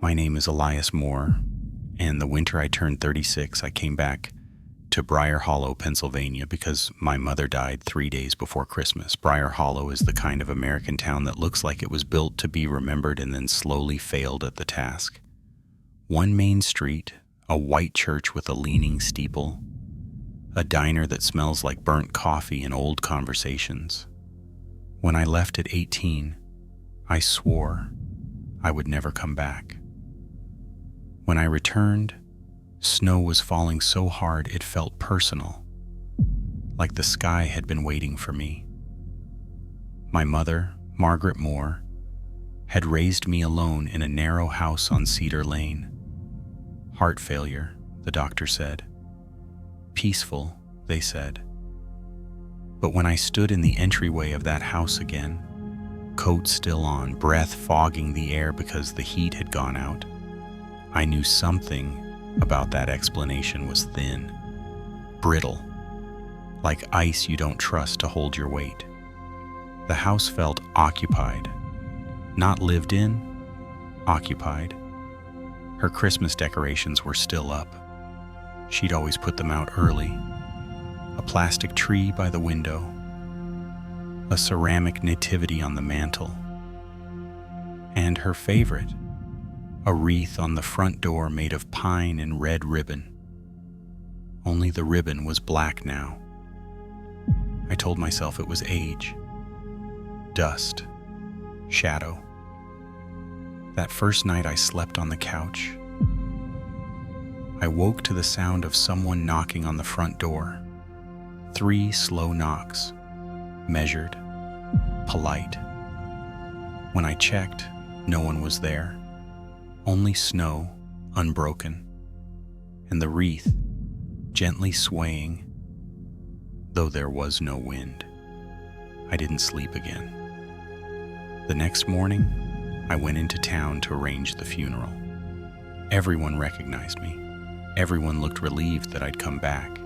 My name is Elias Moore, and the winter I turned 36, I came back to Briar Hollow, Pennsylvania, because my mother died 3 days before Christmas. Briar Hollow is the kind of American town that looks like it was built to be remembered and then slowly failed at the task. One main street, a white church with a leaning steeple, a diner that smells like burnt coffee and old conversations. When I left at 18, I swore I would never come back. When I returned, snow was falling so hard it felt personal, like the sky had been waiting for me. My mother, Margaret Moore, had raised me alone in a narrow house on Cedar Lane. Heart failure, the doctor said. Peaceful, they said. But when I stood in the entryway of that house again, coat still on, breath fogging the air because the heat had gone out, I knew something about that explanation was thin, brittle, like ice you don't trust to hold your weight. The house felt occupied, not lived in, occupied. Her Christmas decorations were still up. She'd always put them out early. A plastic tree by the window, a ceramic nativity on the mantel, and her favorite, a wreath on the front door made of pine and red ribbon. Only the ribbon was black now. I told myself it was age, dust, shadow. That first night I slept on the couch. I woke to the sound of someone knocking on the front door. 3 slow knocks, measured, polite. When I checked, no one was there. Only snow, unbroken, and the wreath gently swaying, though there was no wind. I didn't sleep again. The next morning, I went into town to arrange the funeral. Everyone recognized me. Everyone looked relieved that I'd come back.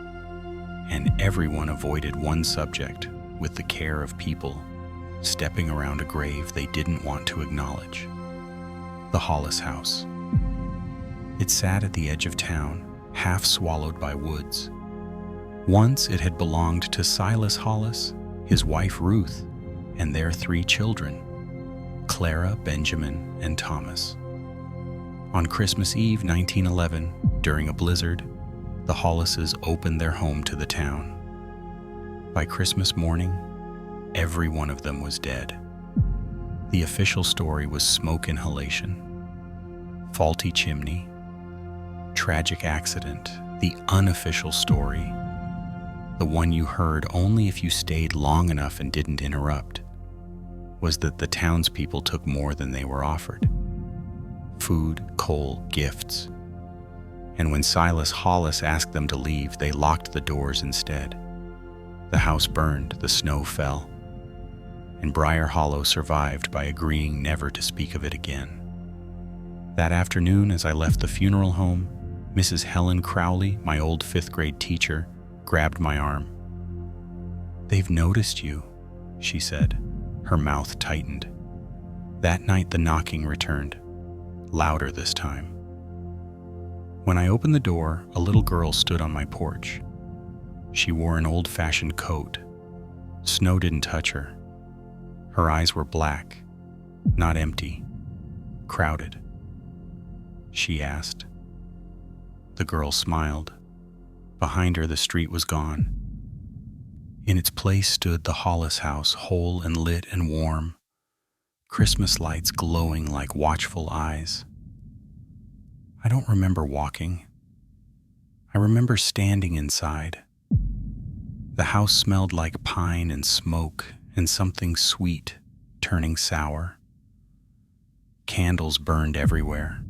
And everyone avoided one subject with the care of people stepping around a grave they didn't want to acknowledge. The Hollis house. It sat at the edge of town, half swallowed by woods. Once it had belonged to Silas Hollis, his wife Ruth, and their 3 children, Clara, Benjamin, and Thomas. On Christmas Eve 1911, during a blizzard, the Hollises opened their home to the town. By Christmas morning, every one of them was dead. The official story was smoke inhalation, faulty chimney, tragic accident. The unofficial story, the one you heard only if you stayed long enough and didn't interrupt, was that the townspeople took more than they were offered. Food, coal, gifts. And when Silas Hollis asked them to leave, they locked the doors instead. The house burned, the snow fell, and Briar Hollow survived by agreeing never to speak of it again. That afternoon, as I left the funeral home, Mrs. Helen Crowley, my old 5th grade teacher, grabbed my arm. "They've noticed you," she said. Her mouth tightened. That night the knocking returned, louder this time. When I opened the door, a little girl stood on my porch. She wore an old-fashioned coat. Snow didn't touch her. Her eyes were black, not empty, crowded. She asked. The girl smiled. Behind her, the street was gone. In its place stood the Hollis house, whole and lit and warm, Christmas lights glowing like watchful eyes. I don't remember walking. I remember standing inside. The house smelled like pine and smoke and something sweet turning sour. Candles burned everywhere.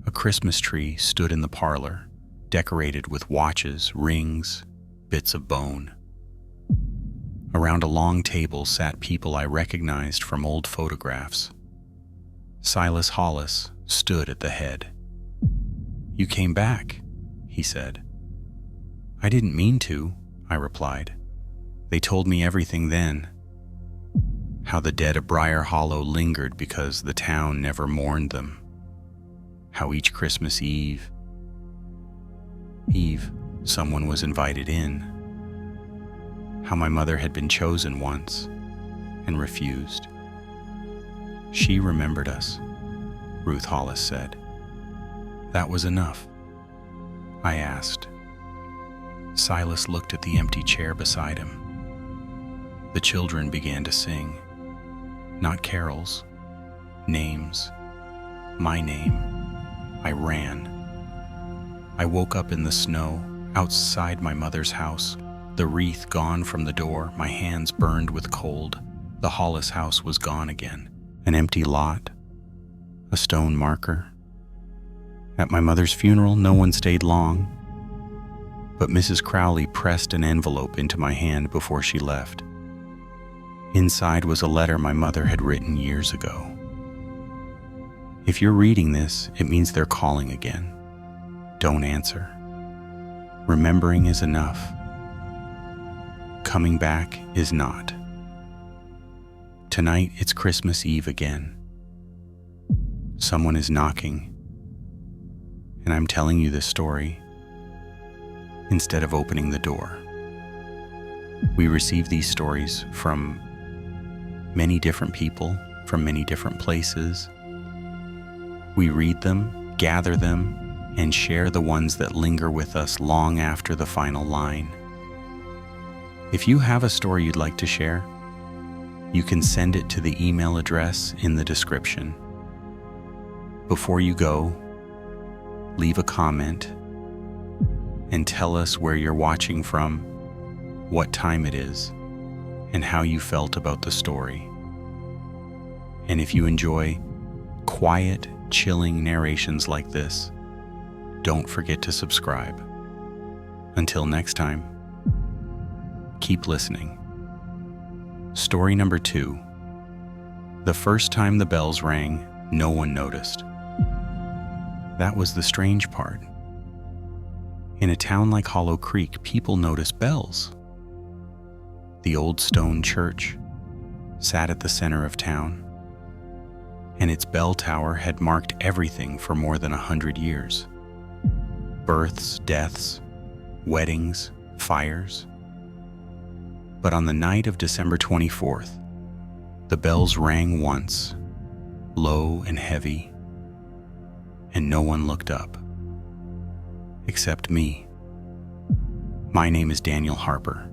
A Christmas tree stood in the parlor, decorated with watches, rings, bits of bone. Around a long table sat people I recognized from old photographs. Silas Hollis stood at the head. "You came back," he said. "I didn't mean to," I replied. "They told me everything then. How the dead of Briar Hollow lingered because the town never mourned them. how each Christmas Eve, someone was invited in, how my mother had been chosen once and refused. She remembered us, Ruth Hollis said. That was enough, I asked. Silas looked at the empty chair beside him. The children began to sing, not carols, names, my name. I ran. I woke up in the snow, outside my mother's house, the wreath gone from the door, my hands burned with cold. The Hollis house was gone again. An empty lot, a stone marker. At my mother's funeral, no one stayed long, but Mrs. Crowley pressed an envelope into my hand before she left. Inside was a letter my mother had written years ago. If you're reading this, it means they're calling again. Don't answer. Remembering is enough. Coming back is not. Tonight, it's Christmas Eve again. Someone is knocking, and I'm telling you this story instead of opening the door. We receive these stories from many different people, from many different places. We read them, gather them, and share the ones that linger with us long after the final line. If you have a story you'd like to share, you can send it to the email address in the description. Before you go, leave a comment and tell us where you're watching from, what time it is, and how you felt about the story. And if you enjoy quiet, chilling narrations like this, don't forget to subscribe. Until next time, keep listening. Story number 2. The first time the bells rang, no one noticed. That was the strange part. In a town like Hollow Creek, people notice bells. The old stone church sat at the center of town, and its bell tower had marked everything for more than 100 years. Births, deaths, weddings, fires. But on the night of December 24th, the bells rang once, low and heavy, and no one looked up. Except me. My name is Daniel Harper,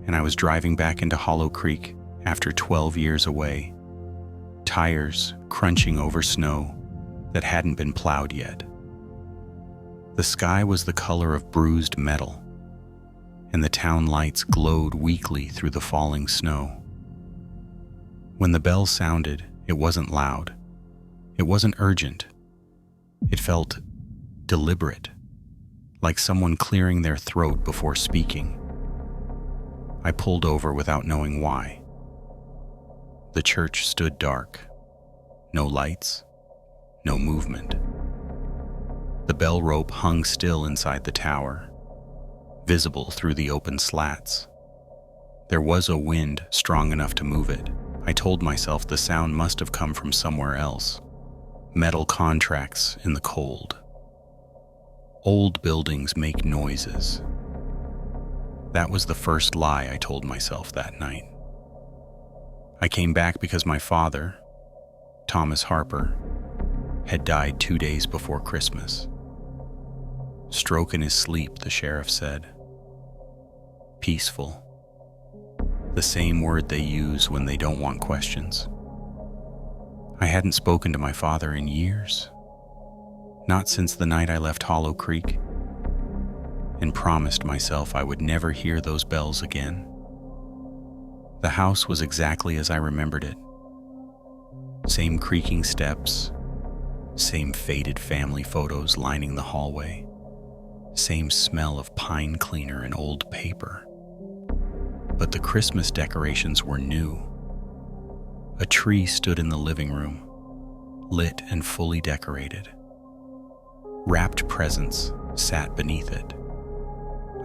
and I was driving back into Hollow Creek after 12 years away, tires crunching over snow that hadn't been plowed yet. The sky was the color of bruised metal, and the town lights glowed weakly through the falling snow. When the bell sounded, it wasn't loud. It wasn't urgent. It felt deliberate, like someone clearing their throat before speaking. I pulled over without knowing why. The church stood dark. No lights, no movement. The bell rope hung still inside the tower, visible through the open slats. There was a wind strong enough to move it. I told myself the sound must have come from somewhere else. Metal contracts in the cold. Old buildings make noises. That was the first lie I told myself that night. I came back because my father, Thomas Harper, had died 2 days before Christmas. Stroke in his sleep, the sheriff said. Peaceful. The same word they use when they don't want questions. I hadn't spoken to my father in years. Not since the night I left Hollow Creek, and promised myself I would never hear those bells again. The house was exactly as I remembered it. Same creaking steps, same faded family photos lining the hallway, same smell of pine cleaner and old paper. But the Christmas decorations were new. A tree stood in the living room, lit and fully decorated. Wrapped presents sat beneath it.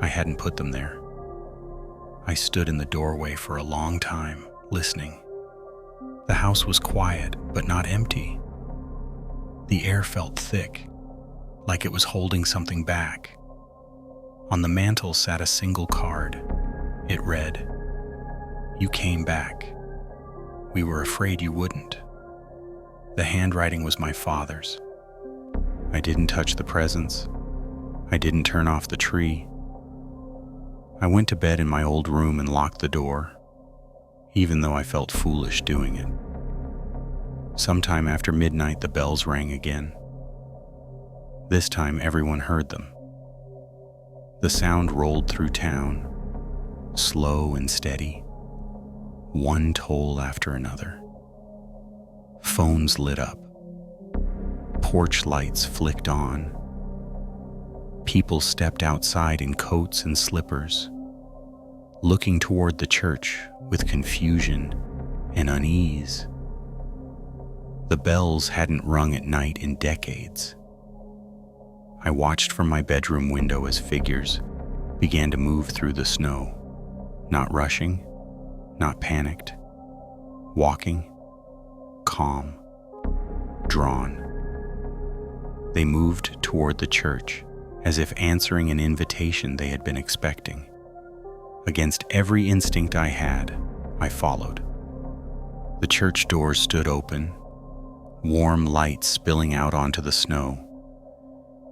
I hadn't put them there. I stood in the doorway for a long time, listening. The house was quiet, but not empty. The air felt thick, like it was holding something back. On the mantel sat a single card. It read, "You came back. We were afraid you wouldn't." The handwriting was my father's. I didn't touch the presents. I didn't turn off the tree. I went to bed in my old room and locked the door, even though I felt foolish doing it. Sometime after midnight, the bells rang again. This time, everyone heard them. The sound rolled through town, slow and steady, one toll after another. Phones lit up. Porch lights flicked on. People stepped outside in coats and slippers, looking toward the church with confusion and unease. The bells hadn't rung at night in decades. I watched from my bedroom window as figures began to move through the snow, not rushing, not panicked, walking, calm, drawn. They moved toward the church, as if answering an invitation they had been expecting. Against every instinct I had, I followed. The church doors stood open, warm light spilling out onto the snow.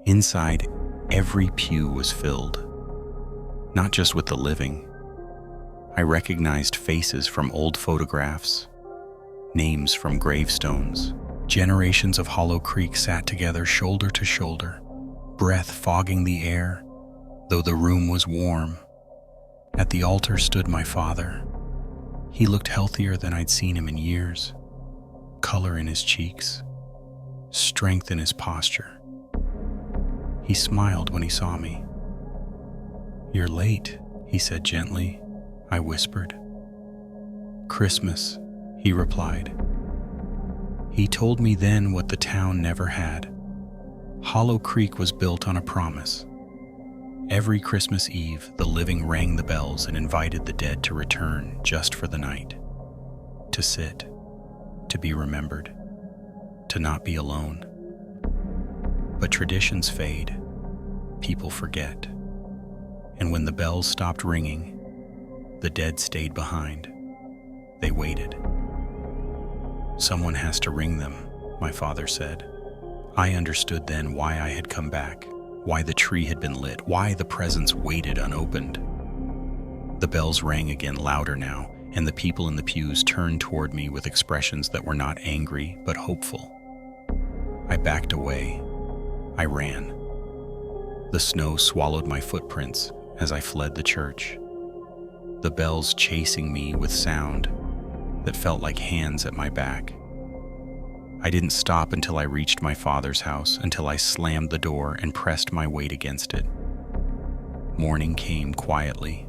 Inside, every pew was filled, not just with the living. I recognized faces from old photographs, names from gravestones. Generations of Hollow Creek sat together shoulder to shoulder, breath fogging the air, though the room was warm. At the altar stood my father. He looked healthier than I'd seen him in years, color in his cheeks, strength in his posture. He smiled when he saw me. "You're late," he said gently. I whispered. "Christmas," he replied. He told me then what the town never had. Hollow Creek was built on a promise. Every Christmas Eve, the living rang the bells and invited the dead to return just for the night, to sit, to be remembered, to not be alone. But traditions fade, people forget, and when the bells stopped ringing, the dead stayed behind. They waited. "Someone has to ring them," my father said. I understood then why I had come back, why the tree had been lit, why the presents waited unopened. The bells rang again, louder now, and the people in the pews turned toward me with expressions that were not angry but hopeful. I backed away. I ran. The snow swallowed my footprints as I fled the church, the bells chasing me with sound that felt like hands at my back. I didn't stop until I reached my father's house, until I slammed the door and pressed my weight against it. Morning came quietly.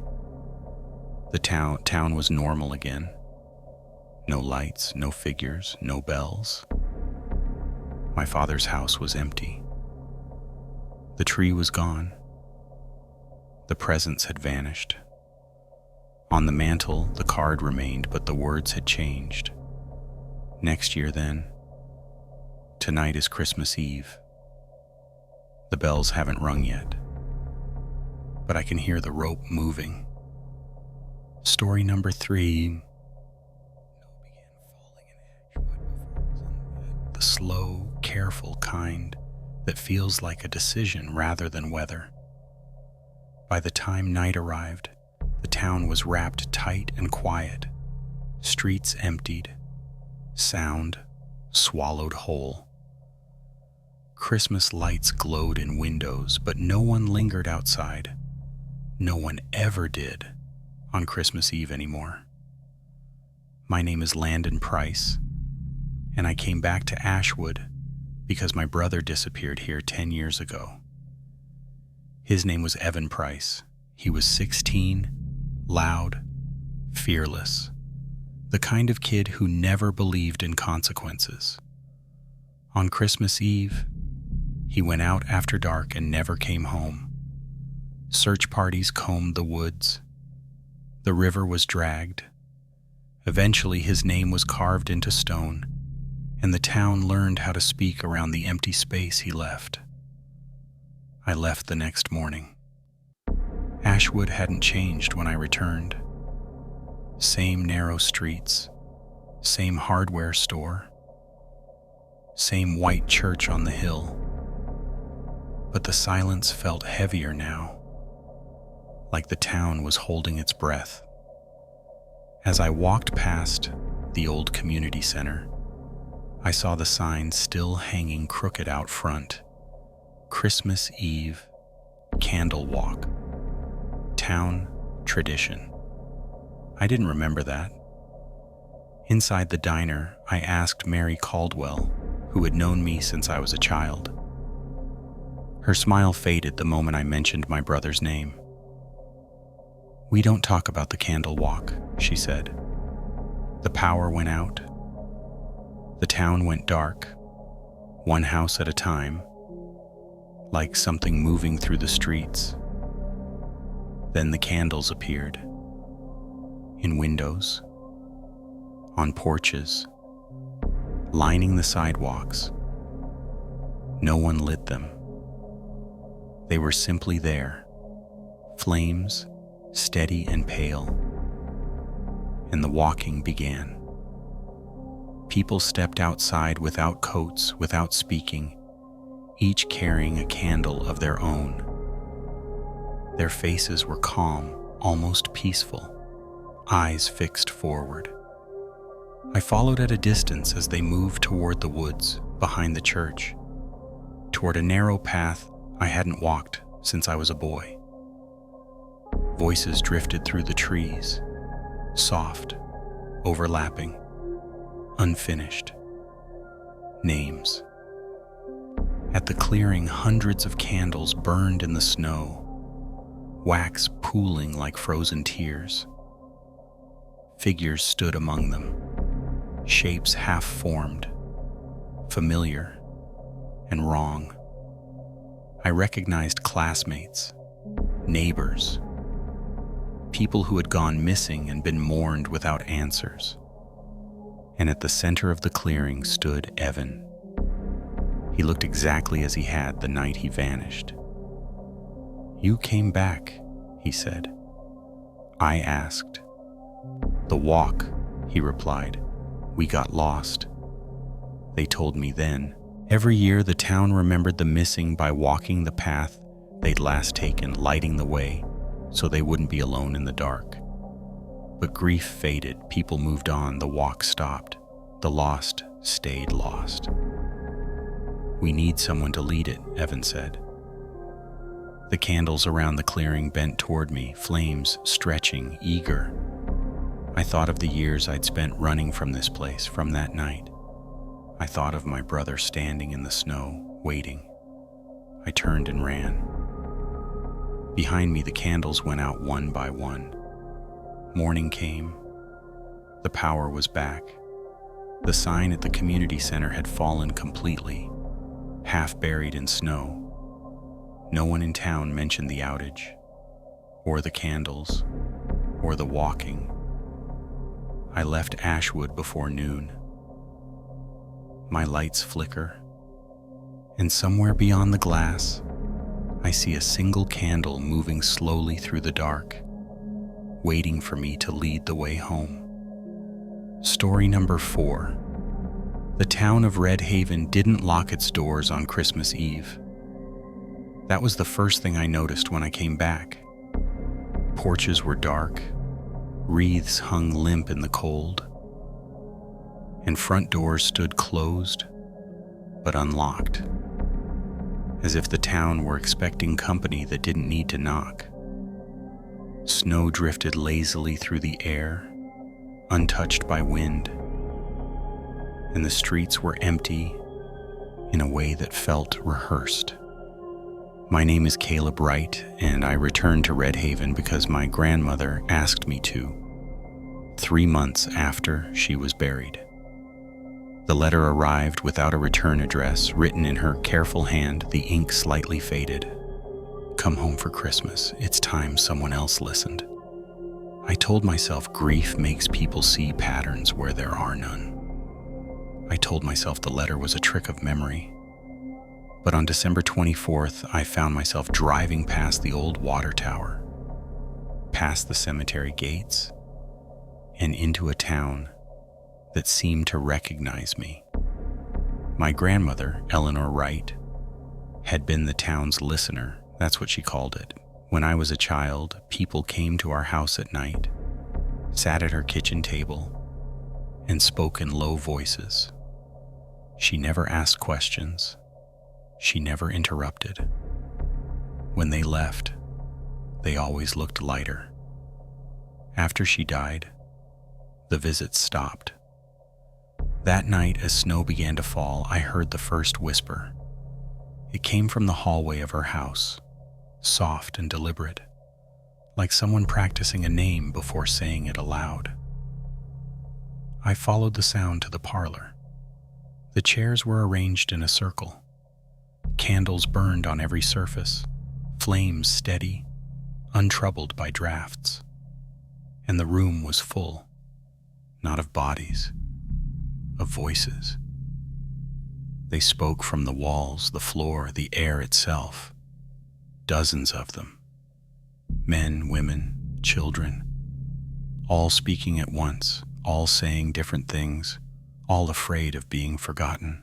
The town was normal again. No lights, no figures, no bells. My father's house was empty. The tree was gone. The presents had vanished. On the mantel, the card remained, but the words had changed. Next year, then. Tonight is Christmas Eve. The bells haven't rung yet, but I can hear the rope moving. Story number 3. Snow began falling in Ashwood before it was unwet. The slow, careful kind that feels like a decision rather than weather. By the time night arrived, the town was wrapped tight and quiet, streets emptied, sound swallowed whole. Christmas lights glowed in windows, but no one lingered outside. No one ever did on Christmas Eve anymore. My name is Landon Price, and I came back to Ashwood because my brother disappeared here 10 years ago. His name was Evan Price. He was 16, loud, fearless, the kind of kid who never believed in consequences. On Christmas Eve, he went out after dark and never came home. Search parties combed the woods. The river was dragged. Eventually, his name was carved into stone, and the town learned how to speak around the empty space he left. I left the next morning. Ashwood hadn't changed when I returned. Same narrow streets, same hardware store, same white church on the hill. But the silence felt heavier now, like the town was holding its breath. As I walked past the old community center, I saw the sign still hanging crooked out front. Christmas Eve, Candle Walk, Town Tradition. I didn't remember that. Inside the diner, I asked Mary Caldwell, who had known me since I was a child. Her smile faded the moment I mentioned my brother's name. "We don't talk about the Candle Walk," she said. "The power went out. The town went dark, one house at a time, like something moving through the streets. Then the candles appeared, in windows, on porches, lining the sidewalks. No one lit them. They were simply there, flames, steady and pale, and the walking began. People stepped outside without coats, without speaking, each carrying a candle of their own. Their faces were calm, almost peaceful, eyes fixed forward. I followed at a distance as they moved toward the woods behind the church, toward a narrow path I hadn't walked since I was a boy. Voices drifted through the trees, soft, overlapping, unfinished. Names. At the clearing, hundreds of candles burned in the snow, wax pooling like frozen tears. Figures stood among them, shapes half-formed, familiar and wrong. I recognized classmates, neighbors, people who had gone missing and been mourned without answers. And at the center of the clearing stood Evan. He looked exactly as he had the night he vanished. "You came back," he said. I asked. "The walk," he replied. "We got lost." They told me then. Every year the town remembered the missing by walking the path they'd last taken, lighting the way so they wouldn't be alone in the dark. But grief faded, people moved on, the walk stopped. The lost stayed lost. "We need someone to lead it," Evan said. The candles around the clearing bent toward me, flames stretching, eager. I thought of the years I'd spent running from this place, from that night. I thought of my brother standing in the snow, waiting. I turned and ran. Behind me, the candles went out one by one. Morning came. The power was back. The sign at the community center had fallen completely, half buried in snow. No one in town mentioned the outage, or the candles, or the walking. I left Ashwood before noon. My lights flicker, and somewhere beyond the glass, I see a single candle moving slowly through the dark, waiting for me to lead the way home. Story number 4. The town of Red Haven didn't lock its doors on Christmas Eve. That was the first thing I noticed when I came back. Porches were dark, wreaths hung limp in the cold, and front doors stood closed but unlocked, as if the town were expecting company that didn't need to knock. Snow drifted lazily through the air, untouched by wind, and the streets were empty in a way that felt rehearsed. My name is Caleb Wright, and I returned to Red Haven because my grandmother asked me to, 3 months after she was buried. The letter arrived without a return address, written in her careful hand, the ink slightly faded. "Come home for Christmas. It's time someone else listened." I told myself grief makes people see patterns where there are none. I told myself the letter was a trick of memory. But on December 24th, I found myself driving past the old water tower, past the cemetery gates, and into a town that seemed to recognize me. My grandmother, Eleanor Wright, had been the town's listener. That's what she called it. When I was a child, people came to our house at night, sat at her kitchen table, and spoke in low voices. She never asked questions. She never interrupted. When they left, they always looked lighter. After she died, the visits stopped. That night, as snow began to fall, I heard the first whisper. It came from the hallway of her house, soft and deliberate, like someone practicing a name before saying it aloud. I followed the sound to the parlor. The chairs were arranged in a circle. Candles burned on every surface, flames steady, untroubled by drafts. And the room was full, not of bodies, of voices. They spoke from the walls, the floor, the air itself. Dozens of them. Men, women, children, all speaking at once, all saying different things, all afraid of being forgotten.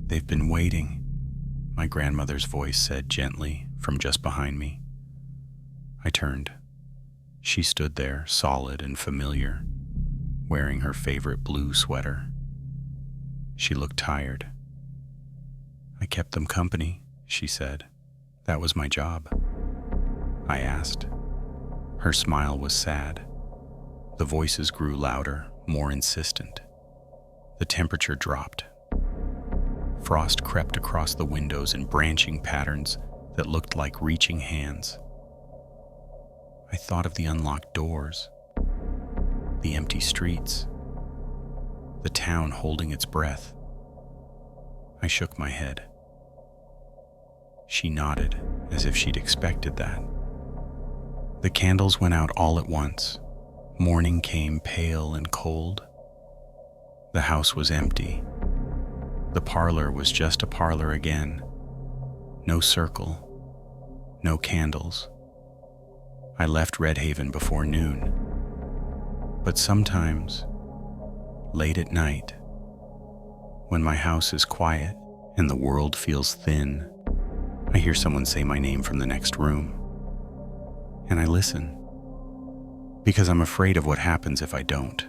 "They've been waiting," my grandmother's voice said gently from just behind me. I turned. She stood there, solid and familiar, wearing her favorite blue sweater. She looked tired. "I kept them company," she said. "That was my job." I asked. Her smile was sad. The voices grew louder, more insistent. The temperature dropped. Frost crept across the windows in branching patterns that looked like reaching hands. I thought of the unlocked doors, the empty streets, the town holding its breath. I shook my head. She nodded, as if she'd expected that. The candles went out all at once. Morning came pale and cold. The house was empty. The parlor was just a parlor again. No circle, no candles. I left Red Haven before noon. But sometimes, late at night, when my house is quiet and the world feels thin, I hear someone say my name from the next room. And I listen, because I'm afraid of what happens if I don't.